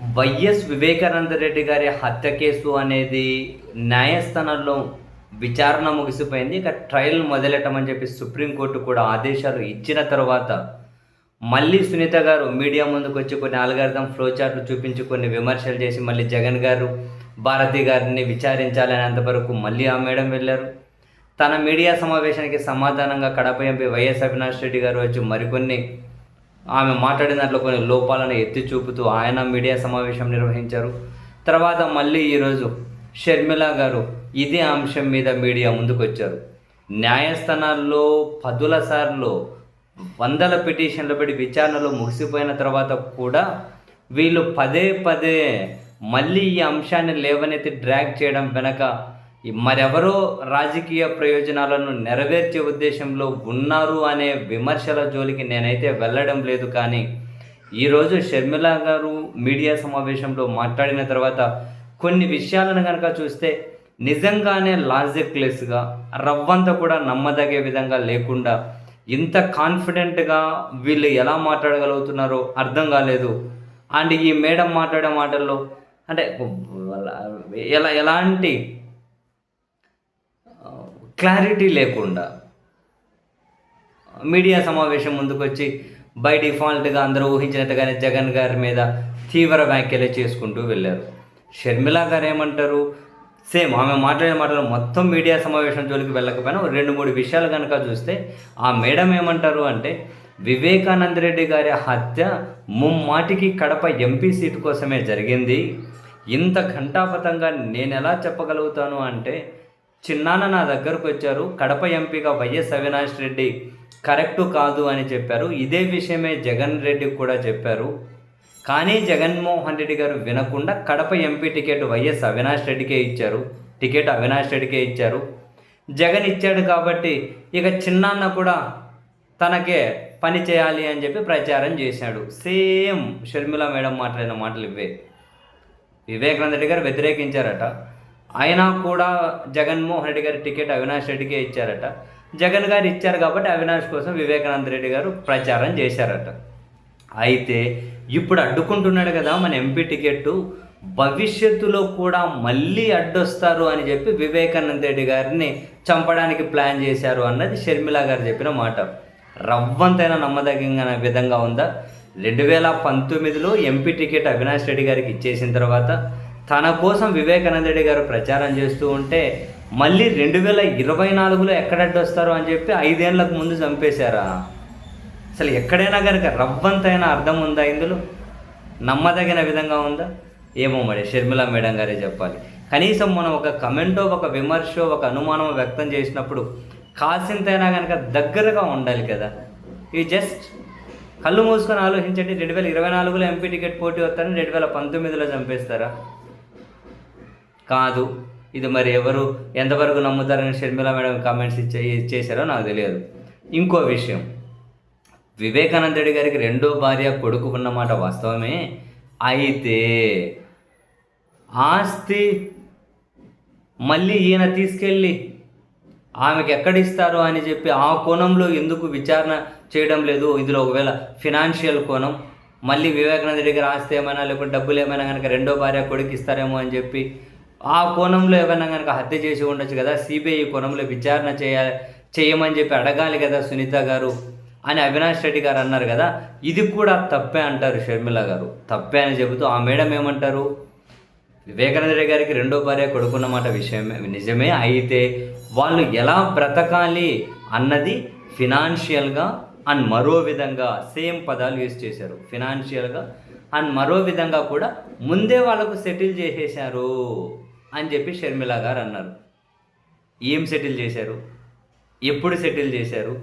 YS Vivekananda Reddy గారి హత్య case అనేది న్యాయస్థానంలో విచారణ ముగిసిపోయింది. ఇక ట్రయల్ మొదలెట్టమని చెప్పి సుప్రీంకోర్టు కూడా ఆదేశాలు ఇచ్చిన తర్వాత మళ్ళీ సునీత గారు మీడియా ముందుకు వచ్చి కొన్ని అల్గారిథం ఫ్లో చార్ట్లు చూపించి కొన్ని విమర్శలు చేసి మళ్ళీ జగన్ గారు భారతి గారిని విచారించాలనేంతవరకు మళ్ళీ ఆ మేడం వెళ్ళారు. తన మీడియా సమావేశానికి సమాధానంగా కడప ఎంపీ వైఎస్ అవినాష్ రెడ్డి గారు వచ్చి మరికొన్ని ఆమె మాట్లాడిన దాంట్లో కొన్ని లోపాలను ఎత్తి చూపుతూ ఆయన మీడియా సమావేశం నిర్వహించారు. తర్వాత మళ్ళీ ఈరోజు షర్మిల గారు ఇదే అంశం మీద మీడియా ముందుకు వచ్చారు. న్యాయస్థానాల్లో పదుల సార్లు వందల పిటిషన్లు పెట్టి విచారణలో ముగిసిపోయిన తర్వాత కూడా వీళ్ళు పదే పదే మళ్ళీ ఈ అంశాన్ని లేవనెత్తి డ్రాగ్ చేయడం వెనక మరెవరో రాజకీయ ప్రయోజనాలను నెరవేర్చే ఉద్దేశంలో ఉన్నారు అనే విమర్శల జోలికి నేనైతే వెళ్ళడం లేదు. కానీ ఈరోజు షర్మిల గారు మీడియా సమావేశంలో మాట్లాడిన తర్వాత కొన్ని విషయాలను కనుక చూస్తే నిజంగానే లాజిక్లెస్గా రవ్వంత కూడా నమ్మదగే విధంగా లేకుండా ఇంత కాన్ఫిడెంట్గా వీళ్ళు ఎలా మాట్లాడగలుగుతున్నారో అర్థం కాలేదు. అండ్ ఈ మేడం మాట్లాడే మాటల్లో అంటే ఎలాంటి క్లారిటీ లేకుండా మీడియా సమావేశం ముందుకొచ్చి బై డిఫాల్ట్గా అందరూ ఊహించినట్టుగానే జగన్ గారి మీద తీవ్ర వ్యాఖ్యలే చేసుకుంటూ వెళ్ళారు. షర్మిల గారు ఏమంటారు, సేమ్ ఆమె మాట్లాడే మాటలు మొత్తం మీడియా సమావేశం జోలికి వెళ్ళకపోయినా 2-3 విషయాలు కనుక చూస్తే ఆ మేడం ఏమంటారు అంటే, వివేకానంద రెడ్డి గారి హత్య ముమ్మాటికి కడప ఎంపీ సీటు కోసమే జరిగింది. ఇంత ఘంటాపథంగా నేను ఎలా చెప్పగలుగుతాను అంటే, చిన్నాన్న నా దగ్గరకు వచ్చారు, కడప ఎంపీగా వైఎస్ అవినాష్ రెడ్డి కరెక్టు కాదు అని చెప్పారు. ఇదే విషయమే జగన్ రెడ్డికి కూడా చెప్పారు. కానీ జగన్మోహన్ రెడ్డి గారు వినకుండా Kadapa MP ticket YS Avinash రెడ్డికే ఇచ్చారు. టికెట్ అవినాష్ రెడ్డికే ఇచ్చారు. జగన్ ఇచ్చాడు కాబట్టి ఇక చిన్నాన్న కూడా తనకే పని చేయాలి అని చెప్పి ప్రచారం చేశాడు. సేమ్ షర్మిల మేడం మాట్లాడిన మాటలు ఇవే. వివేకానంద రెడ్డి గారు వ్యతిరేకించారట, అయినా కూడా జగన్మోహన్ రెడ్డి గారి టికెట్ అవినాష్ రెడ్డికే ఇచ్చారట. జగన్ గారు ఇచ్చారు కాబట్టి అవినాష్ కోసం వివేకానంద రెడ్డి గారు ప్రచారం చేశారట. అయితే ఇప్పుడు అడ్డుకుంటున్నాడు కదా మన ఎంపీ టికెట్టు, భవిష్యత్తులో కూడా మళ్ళీ అడ్డొస్తారు అని చెప్పి వివేకానంద రెడ్డి గారిని చంపడానికి ప్లాన్ చేశారు అన్నది షర్మిల గారు చెప్పిన మాట. రవ్వంతైనా నమ్మదగిన విధంగా ఉందా? 2019లో ఎంపీ టికెట్ అవినాష్ రెడ్డి గారికి ఇచ్చేసిన తర్వాత తన కోసం వివేకానంద రెడ్డి గారు ప్రచారం చేస్తూ ఉంటే మళ్ళీ 2024లో ఎక్కడడ్డొస్తారు అని చెప్పి 5 ఏళ్లకు ముందు చంపేశారా? అసలు ఎక్కడైనా కనుక రవ్వంతైనా అర్థం ఉందా? ఇందులో నమ్మదగిన విధంగా ఉందా? ఏమో మరి షర్మిల మేడం గారే చెప్పాలి. కనీసం మనం ఒక కమెంటో, ఒక విమర్శో, ఒక అనుమానం వ్యక్తం చేసినప్పుడు కాసింతైనా కనుక దగ్గరగా ఉండాలి కదా. ఇది జస్ట్ కళ్ళు మూసుకొని ఆలోచించండి. 2024లో ఎంపీ టికెట్ పోటీ వస్తారని 2019లో చంపేస్తారా? కాదు. ఇది మరి ఎవరు ఎంతవరకు నమ్ముతారని షర్మిల మేడం కామెంట్స్ చేశారో నాకు తెలియదు. ఇంకో విషయం, వివేకానంద రెడ్డి గారికి 2వ భార్య కొడుకు ఉన్నమాట వాస్తవమే. అయితే ఆస్తి మళ్ళీ ఈయన తీసుకెళ్ళి ఆమెకి ఎక్కడిస్తారు అని చెప్పి ఆ కోణంలో ఎందుకు విచారణ చేయడం లేదు? ఇందులో ఒకవేళ ఫినాన్షియల్ కోణం, మళ్ళీ వివేకానంద రెడ్డి గారి ఆస్తి ఏమైనా లేకుంటే డబ్బులు ఏమైనా కనుక 2వ భార్య కొడుకు ఇస్తారేమో అని చెప్పి ఆ కోణంలో ఏమైనా కనుక హత్య చేసి ఉండొచ్చు కదా. సిబిఐ కోణంలో విచారణ చేయమని చెప్పి అడగాలి కదా సునీత గారు అని అవినాష్ రెడ్డి గారు అన్నారు కదా. ఇది కూడా తప్పే అంటారు షర్మిల గారు. తప్పే అని చెబుతూ ఆ మేడం ఏమంటారు, వివేకానంద రెడ్డి గారికి 2వ భార్య కొడుకున్నమాట విషయమే నిజమే. అయితే వాళ్ళు ఎలా బ్రతకాలి అన్నది ఫినాన్షియల్గా అండ్ మరో విధంగా సేమ్ పదాలు యూజ్ చేశారు. ఫినాన్షియల్గా అండ్ మరో విధంగా కూడా ముందే వాళ్ళకు సెటిల్ చేసేశారు అని చెప్పి షర్మిల గారు అన్నారు. ఏం సెటిల్ చేశారు? ఎప్పుడు సెటిల్ చేశారు?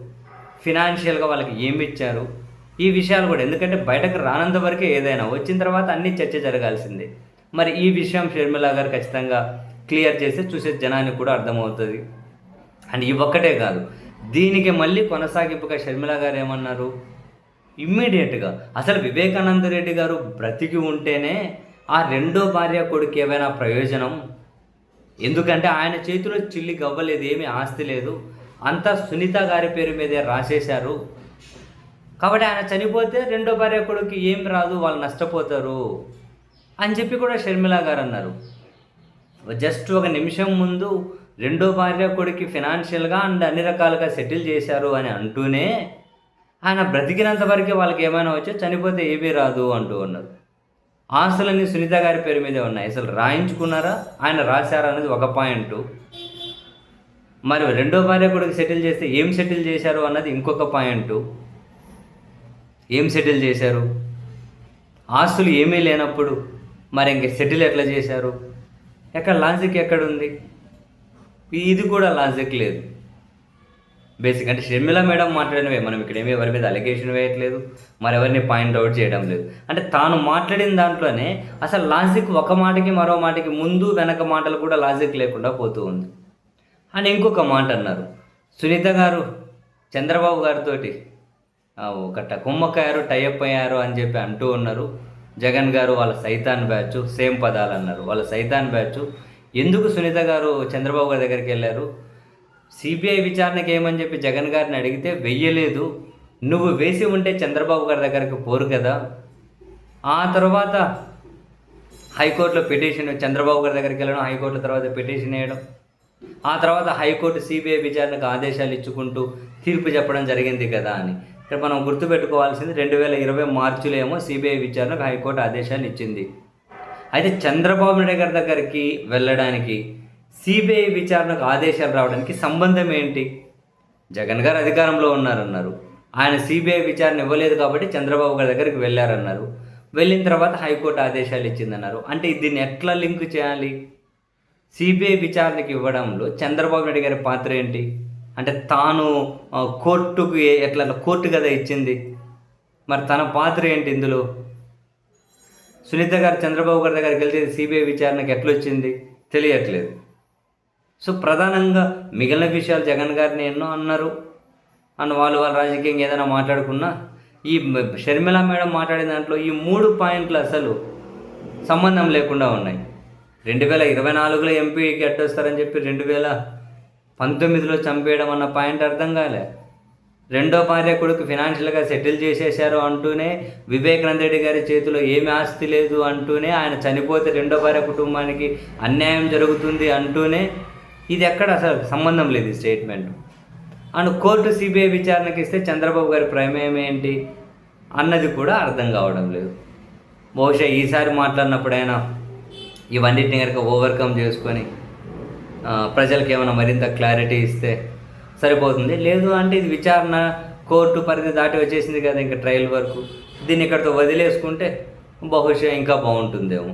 ఫినాన్షియల్గా వాళ్ళకి ఏమి ఇచ్చారు? ఈ విషయాలు కూడా, ఎందుకంటే బయటకు రానంత వరకే ఏదైనా, వచ్చిన తర్వాత అన్నీ చర్చ జరగాల్సిందే. మరి ఈ విషయం షర్మిల గారు ఖచ్చితంగా క్లియర్ చేస్తే చూసే జనానికి కూడా అర్థమవుతుంది. అండ్ ఇవి ఒక్కటే కాదు, దీనికి మళ్ళీ కొనసాగింపుగా షర్మిల గారు ఏమన్నారు, ఇమ్మీడియట్గా అసలు వివేకానంద రెడ్డి గారు బ్రతికి ఉంటేనే ఆ 2వ భార్య కొడుకు ఏమైనా ప్రయోజనం? ఎందుకంటే ఆయన చేతిలో చిల్లి గవ్వలేదు, ఏమీ ఆస్తి లేదు, అంతా సునీత గారి పేరు మీదే రాసేశారు. కాబట్టి ఆయన చనిపోతే 2వ భార్య కొడుకు ఏం రాదు, వాళ్ళు నష్టపోతారు అని చెప్పి కూడా షర్మిల గారు అన్నారు. జస్ట్ ఒక నిమిషం ముందు రెండో భార్య కొడుకు ఫినాన్షియల్గా అండ్ అన్ని రకాలుగా సెటిల్ చేశారు అని అంటూనే ఆయన బ్రతికినంత వరకే వాళ్ళకి ఏమైనా వచ్చో, చనిపోతే ఏమీ రాదు అంటూ ఉన్నారు. ఆస్తులన్నీ సునీత గారి పేరు మీదే ఉన్నాయి. అసలు రాయించుకున్నారా, ఆయన రాశారా అనేది ఒక పాయింట్. మరి రెండో భార్య కొడుకు సెటిల్ చేస్తే ఏం సెటిల్ చేశారు అన్నది ఇంకొక పాయింట్. ఏం సెటిల్ చేశారు? ఆస్తులు ఏమీ లేనప్పుడు మరి ఇంక సెటిల్ ఎట్లా చేశారు? ఎక్కడ లాజిక్ ఎక్కడుంది? ఇది కూడా లాజిక్ లేదు. బేసిక్ అంటే షర్మిల మేడం మాట్లాడినవే, మనం ఇక్కడ ఏమీ ఎవరి మీద అలిగేషన్ వేయట్లేదు, మరెవరిని పాయింట్అవుట్ చేయడం లేదు. అంటే తాను మాట్లాడిన దాంట్లోనే అసలు లాజిక్ ఒక మాటకి మరో మాటకి ముందు వెనక మాటలు కూడా లాజిక్ లేకుండా పోతూ ఉంది. అని ఇంకొక మాట అన్నారు, సునీత గారు చంద్రబాబు గారితో ఒకట కుమ్మక్కయ్యారు, టైఅప్ అయ్యారు అని చెప్పి అంటూ ఉన్నారు. జగన్ గారు వాళ్ళ సైతాన్ బ్యాచ్, సేమ్ పదాలు అన్నారు, వాళ్ళ సైతాన్ బ్యాచ్. ఎందుకు సునీత గారు చంద్రబాబు గారి దగ్గరికి వెళ్ళారు? సిబిఐ విచారణకి ఏమని చెప్పి జగన్ గారిని అడిగితే వెయ్యలేదు. నువ్వు వేసి ఉంటే చంద్రబాబు గారి దగ్గరికి పోరు కదా. ఆ తర్వాత హైకోర్టులో పిటిషన్, చంద్రబాబు గారి దగ్గరికి వెళ్ళడం, హైకోర్టుల తర్వాత పిటిషన్ వేయడం, ఆ తర్వాత హైకోర్టు సిబిఐ విచారణకు ఆదేశాలు ఇచ్చుకుంటూ తీర్పు చెప్పడం జరిగింది కదా అని. ఇక్కడ మనం గుర్తుపెట్టుకోవాల్సింది 2020 మార్చిలో ఏమో సిబిఐ విచారణకు హైకోర్టు ఆదేశాలు ఇచ్చింది. అయితే చంద్రబాబు నాయుడు గారి దగ్గరికి వెళ్ళడానికి సిబిఐ విచారణకు ఆదేశాలు రావడానికి సంబంధం ఏంటి? జగన్ గారు అధికారంలో ఉన్నారన్నారు, ఆయన సిబిఐ విచారణ ఇవ్వలేదు కాబట్టి చంద్రబాబు గారి దగ్గరికి వెళ్ళారన్నారు. వెళ్ళిన తర్వాత హైకోర్టు ఆదేశాలు ఇచ్చిందన్నారు. అంటే దీన్ని ఎట్లా లింక్ చేయాలి? సిబిఐ విచారణకి ఇవ్వడంలో చంద్రబాబు నాయుడు గారి పాత్ర ఏంటి? అంటే తాను కోర్టుకు ఎట్లా, కోర్టు కదా ఇచ్చింది, మరి తన పాత్ర ఏంటి ఇందులో? సునీత గారు చంద్రబాబు గారి దగ్గరికి వెళ్తే సిబిఐ విచారణకి ఎట్లొచ్చింది తెలియట్లేదు. సో ప్రధానంగా మిగిలిన విషయాలు జగన్ గారిని ఎన్నో అన్నారు అని వాళ్ళు రాజకీయంగా ఏదైనా మాట్లాడుకున్నా, ఈ షర్మిల మేడం మాట్లాడిన దాంట్లో ఈ 3 పాయింట్లు అసలు సంబంధం లేకుండా ఉన్నాయి. 2024లో ఎంపీకి ఎట్టొస్తారని చెప్పి 2019లో చంపేయడం అన్న పాయింట్ అర్థం కాలే. రెండో భార్య కొడుకు ఫినాన్షియల్గా సెటిల్ చేసేశారు అంటూనే, వివేకానంద రెడ్డి గారి చేతిలో ఏమి ఆస్తి లేదు అంటూనే, ఆయన చనిపోతే రెండో భార్య కుటుంబానికి అన్యాయం జరుగుతుంది అంటూనే, ఇది ఎక్కడ అసలు సంబంధం లేదు ఈ స్టేట్మెంట్. అండ్ కోర్టు సిబిఐ విచారణకి ఇస్తే చంద్రబాబు గారి ప్రమేయం ఏంటి అన్నది కూడా అర్థం కావడం లేదు. బహుశా ఈసారి మాట్లాడినప్పుడైనా ఇవన్నిటిని కనుక ఓవర్కమ్ చేసుకొని ప్రజలకు ఏమైనా మరింత క్లారిటీ ఇస్తే సరిపోతుంది. లేదు అంటే ఇది విచారణ కోర్టు పరిధి దాటి వచ్చేసింది కదా, ఇంకా ట్రయల్ వరకు, దీన్ని ఇక్కడితో వదిలేసుకుంటే బహుశా ఇంకా బాగుంటుందేమో.